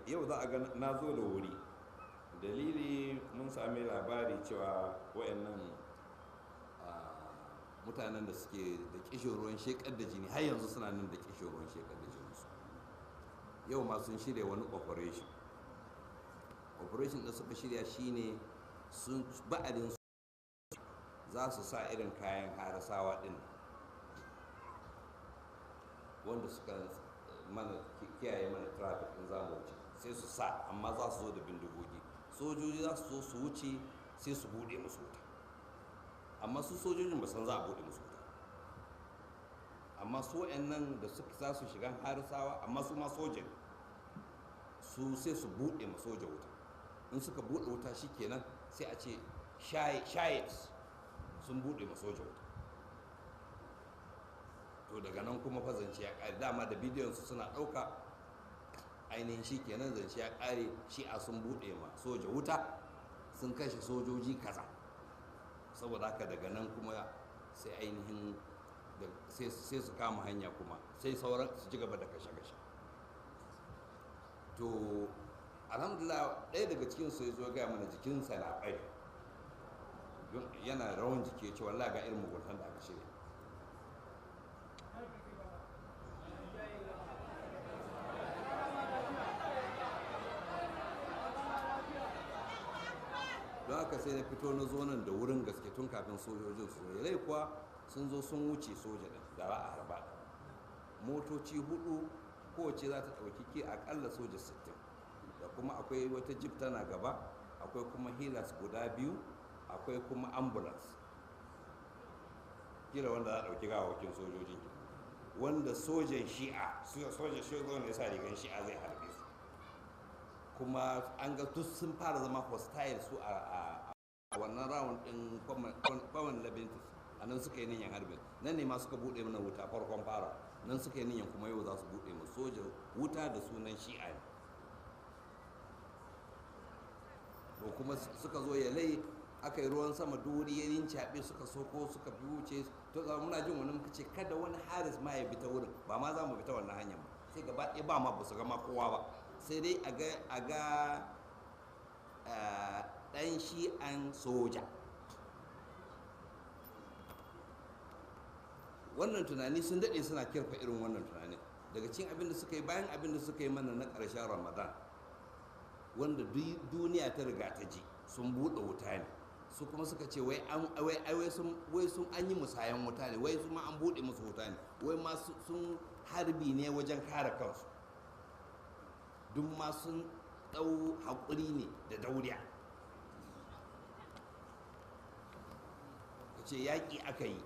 yau za a ga na zo da wuri. Dalili mun sami labari cewa wayannan mutanen da suke da kishin ruwan shekar da jini har yanzu suna nan da kishin ruwan shekar da jininsu. Yau ma sun shirya wani operation da suka shirya shine sun ba'adin za su sa irin kayan harasawa din wanda suka mana kiyaye mana traffic din zamu wuce sai su sa, amma za su zo da bindigogi. Sojoji za su zo su wuce sai su bude musu wuta, amma su sojojin ba san za a bude musu wuta. Amma su nan da suka za su shiga harisawa, amma su ma sojan su sai su bude ma soja wuta. In suka bude wuta shikenan sai a ce shayets sun bude ma soja wuta. To daga nan kuma fa zance ya kare, dama da bidiyon su suna dauka ainihin shikenan zance ya kare, shi'a sun bude ma soja wuta, sun kashe sojoji kaza. Saboda haka daga nan kuma sai ainihin sai su kama hanya kuma sai sauran su ci gaba da kashe-kashe. To alhamdulillah ɗaya daga cikin su ya zo gaya mana jikinsa na ɓari, yana rawan jiki ya ce wallahi ga irin muguntan da aka shirya. Don haka sai na fito na zo nan da wurin gaske tun kafin sojojin su zo. Rai kuwa sun zo sun wuce soja da za a harba. Motoci hudu kowace za ta ɗauki ke akalla soja 60, da kuma akwai wata jeep tana gaba, akwai kuma healers guda biyu, akwai kuma ambulance kila wanda za a ɗauki gawakin sojojin, wanda sojan shi'a sojan shi'a ne sa rigan shi'a zai harbe su. Kuma an ga duk sun fara zama hostile su a wannan round din common labintus, a nan suka yi niyan harbin. Nan ne ma suka buɗe mana wuta farkon fara, nan suka yi niyan kuma yau za su buɗe mu soja wuta da sunan shi'a ne. To kuma suka zo ya lai aka yi ruwan sama duri ya rincaɓe, suka soko suka fi wuce. To zama muna jin wani muka ce kada wani haris ma ya bi ta wurin, ba ma za mu bi ta wannan hanyar ba. Sai gaba ɗaya ba ma ba su gama kowa ba, sai dai a ga ɗan shi'an soja. Wannan tunani sun daɗe suna kirfa irin wannan tunani. Daga cikin abin da suka yi, bayan abin da suka yi mana na ƙarshen Ramadan, wanda duniya ta riga ta ji, sun buɗe wuta ne. Su kuma suka ce wai sun an yi musayan wuta ne, wai su ma an buɗe musu wuta ne, wai ma sun harbi ne wajen kare kansu. Duk ma sun ɗau haƙuri ne da dauriya. Ka ce yaƙi aka yi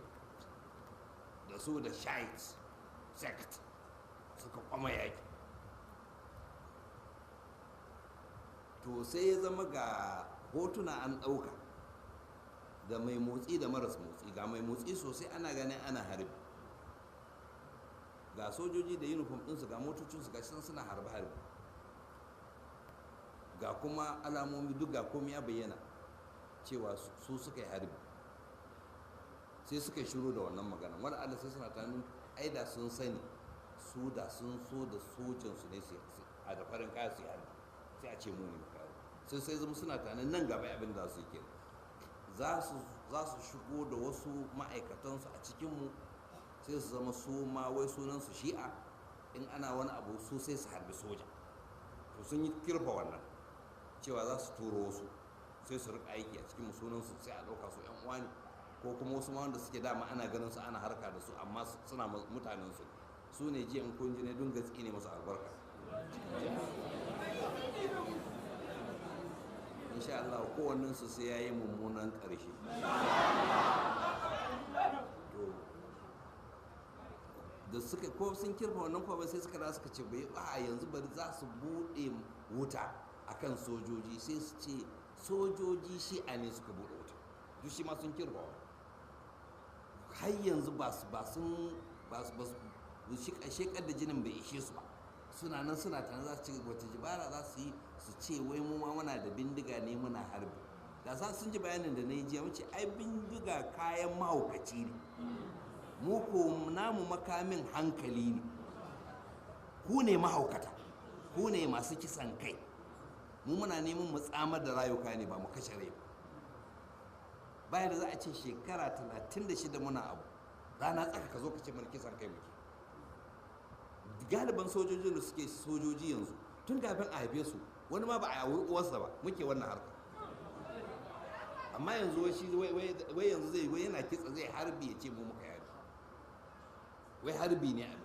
da su da Shiite sect suka kwama yaƙi. To sai ya zama ga hotuna an ɗauka da mai motsi da maras motsi. Ga mai motsi sosai ana ganin ana harbi, ga sojoji da uniform ɗinsu, ga motocinsu ga suna harbe-harbe, ga kuma alamomi duk ga komai ya bayyana cewa su suka yi harbi. Sai suka yi shiru da wannan magana. Wani Allah sai suna tunanin ai da sun sani, su da sun so da sojansu ne a da farin kaya su yi harbi, sai a ce mu ne makari. Sai zama suna tunanin nan gaba abin da su yi kenan, za su shigo da wasu ma'aikatansu a cikinmu, sai su zama su ma wai sunansu shi'a, in ana wani abu su sai su harbi soja. To sun yi kirfa wannan cewa za su turo wasu sai su rika aiki a cikin sunansu, sai a ɗauka su yan uwa ne, ko kuma wasu ma wanda suke dama ana ganin su ana harka da su amma suna mutanen su ne jiya in kun ji ne dun gatsi ne masu albarka. Insha Allah kowannen su sai yayi mummunan ƙarshe. Da suka ko sun kirfa wannan kuma sai suka da suka ce bai a yanzu bari za su buɗe wuta akan sojoji, sai su ce sojoji shi'a ne suka buɗe wuta. Duk shi ma sun kirfa har yanzu ba sun shekar da jinin bai ishe su ba. Suna nan suna tana za su ci wata jibara za su yi, su ce wai mu ma muna da bindiga ne muna harbi. Da za sun ji bayanin da na yi jiya, mace ai bindiga kayan mahaukaci ne, mu ko namu makamin hankali ne, ku ne mahaukata. ku ne masu kisan kai, mu muna neman mu tsamar da rayuka ne ba mu kashe rai ba. Bayan da za a ce shekara 36 muna abu, rana tsaka ka zo ka ce mana kisan kai muke. Galiban sojojin da suke sojoji yanzu tun kafin a haife su wani ma ba a yawo uwarsa ba muke wannan harka. Amma yanzu wai yanzu wai yana kitsa zai harbi ya ce mu muka yari, wai harbi ne abin.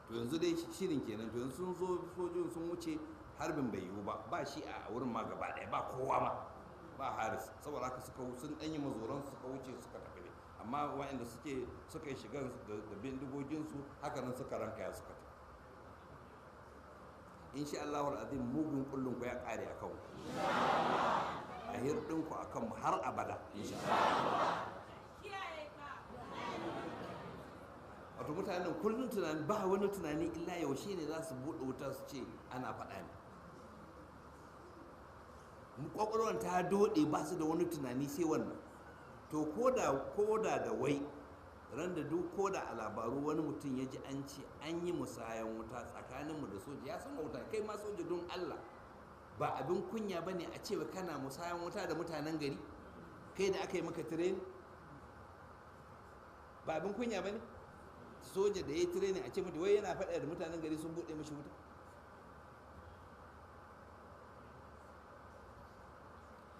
To yanzu dai shirin kenan, to yanzu sun zo sojojin sun wuce, harbin bai yiwu ba shi a wurin ma gaba ɗaya, ba kowa ma, ba Haris, saboda haka sun ɗanyi mazoran suka wuce suka tafi ne. Amma waɗanda suka yi shigan da bindigoginsu haka nan suka ranka suka tafi. Insha Allahu azim mugun kullun ku ya kare a kanku, a hirɗin ku a kanmu har abada insha Allah. Wato mutanen kullum tunani, ba wani tunani illa yaushe ne za su buɗe wuta su ce ana faɗa ne. Kwakwalwar ta doɗe, ba su da wani tunani sai wannan. To koda da wai ran da duk koda a labaru wani mutum ya ji an ce an yi musayan wuta tsakaninmu da soja, ya san wuta kai ma soja don Allah ba abin kunya ba ne a cewa kana musayan wuta da mutanen gari, kai da aka yi maka tireni, ba abin kunya ba ne soja da ya yi tireni a ce mutu wai yana faɗa da mutanen gari sun buɗe mashi wuta.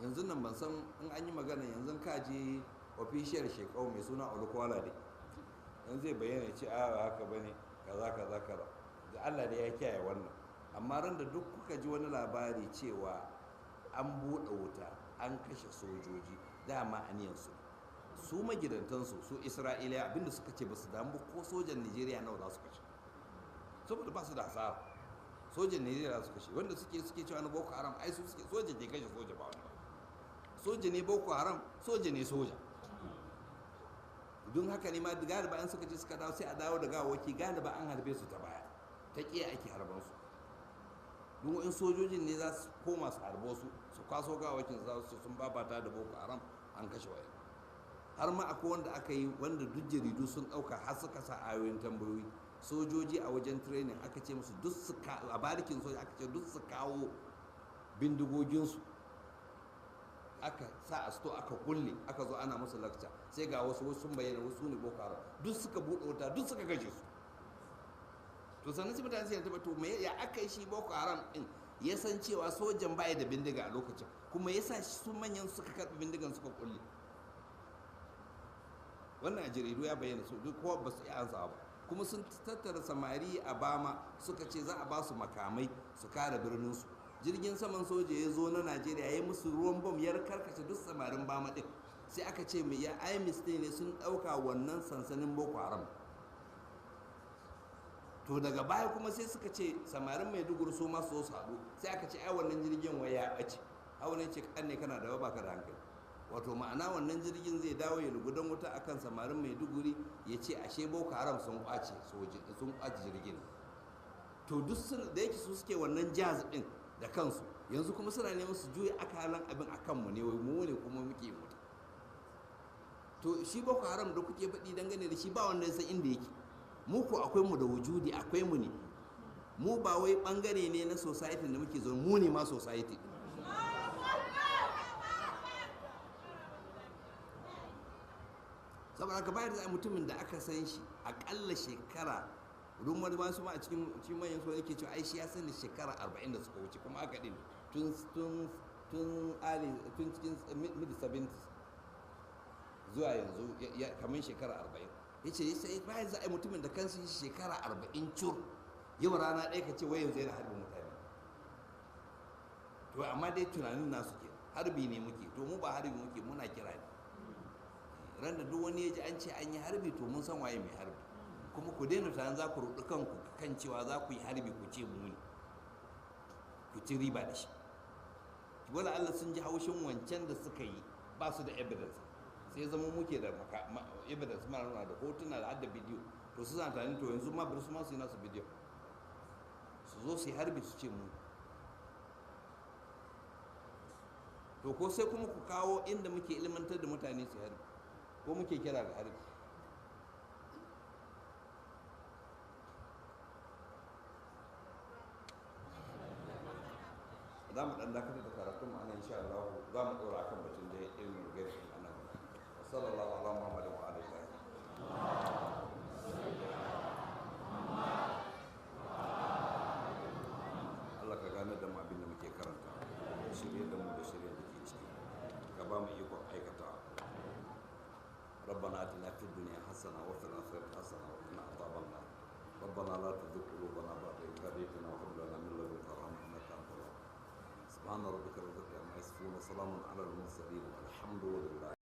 Yanzu nan ban san in an yi magana yanzu kaji official shekau mai suna Olukwala dai yanzu zai bayyana ce a haka bane kaza da Allah da ya kiyaye wannan. Amma ran da duk kuka ji wani labari cewa an buɗe wuta an kashe sojoji, dama aniyansu su magidantansu su Isra'ila abinda suka ce ba su damu ko sojan Najeriya nawa za su kashe, saboda ba su da hasara. Sojan Najeriya su kashe wanda suke cewa na Boko Haram, ai su suke soja ke kashe soja ba wani ba. Soja ne Boko Haram, soja ne soja. Don haka ne ma galiba an suka ce suka dawo sai a dawo da gawaki, galiba an harbe su ta baya, ta ƙiya ake harban su. Don in sojojin ne za su koma su harbo su kwaso gawakin za su sun babata da Boko Haram an kashe waya. Har ma akwai wanda aka yi wanda duk jaridu sun ɗauka har suka sa ayoyin tambayoyi. Sojoji a wajen training aka ce musu duk su a barikin soja aka ce duk su kawo bindigoginsu, aka sa a sto aka kulle, aka zo ana musu lakca, sai ga wasu sun bayyana wasu ne Boko Haram, duk suka buɗe wuta duk suka kashe su. To sannan sai mutane sai ya to me ya aka yi shi Boko Haram din ya san cewa sojan baya da bindiga a lokacin, kuma ya sa su manyan suka karɓi bindigan suka kulle. Wannan a jaridu ya bayyana su duk kowa ba su iya ansa ba, kuma sun tattara samari a Bama suka ce za a ba su makamai su kare birnin su. Jirgin saman soja ya zo na Najeriya ya yi musu ruwan bom ya karkace duk samarin Bama din. Sai aka ce mai ya ai mistake ne sun ɗauka wannan sansanin Boko Haram. To daga baya kuma sai suka ce samarin Maiduguri su ma su haɗu, sai aka ce ai wannan jirgin wai ya ɓace. Hawan ce kan ne kana da ba ka da hankali. Wato ma'ana wannan jirgin zai dawo ya lugudan wuta akan samarin Maiduguri ya ce ashe Boko Haram sun kwace jirgin. To duk da yake su suke wannan jazz din da kansu, yanzu kuma suna neman su juya akalan abin a kanmu ne, wai mu ne kuma muke mutu. To shi Boko Haram da kuke faɗi dangane da shi ba wanda ya san inda yake. Mu ko akwai mu da wujudi, akwai mu ne. Mu ba wai bangare ne na society da muke zo, mu ne ma society. Saboda haka bayar da mutumin da aka san shi akalla shekara, rumar ma su ma a cikin manyan su yake cewa ai shi ya sani shekara 40 da suka wuce, kuma aka din tun cikin mid 70s zuwa yanzu kamar shekara 40. Yace sai bayan za a yi mutumin da kansu shi shekara 40 cur, yau rana ɗaya ka ce wai yanzu yana harbin mutane. To amma dai tunanin nasu ke harbi ne muke, to mu ba harbi muke, muna kira ne. Ran da duk wani ya ji an ce an yi harbi to mun san waye mai harbi, kuma ku daina tunanin za ku rudu kanku kan cewa za ku yi harbi ku ce mu ne, ku ci riba da shi. Wala Allah sun ji haushin wancan da suka yi ba su da evidence, sai zama muke da evidence mara nuna da hotuna da hadda bidiyo. To su zana tunanin to yanzu ma bari su ma su yi nasu bidiyo, su zo su yi harbi su ce mu. To ko sai kuma ku kawo inda muke ilmantar da mutane su harbi ko muke kira ga harbi. dan dakatar da karatun mu ana insha Allah za mu dora akan batun da ilmin gaibi anan sallallahu alaihi wa sallam wa alihi Allah ka gane da mu abin da muke karanta shirye da mu da shirye da ke ciki ka ba mu ikon aikata ربنا آتنا في الدنيا حسنة وفي الآخرة حسنة وقنا عذاب النار ربنا لا تزغ قلوبنا بعد إذ هديتنا وهب لنا من لدنك رحمة إنك أنت الوهاب سبحان ربك رب العزة عما يصفون وسلام على المرسلين والحمد لله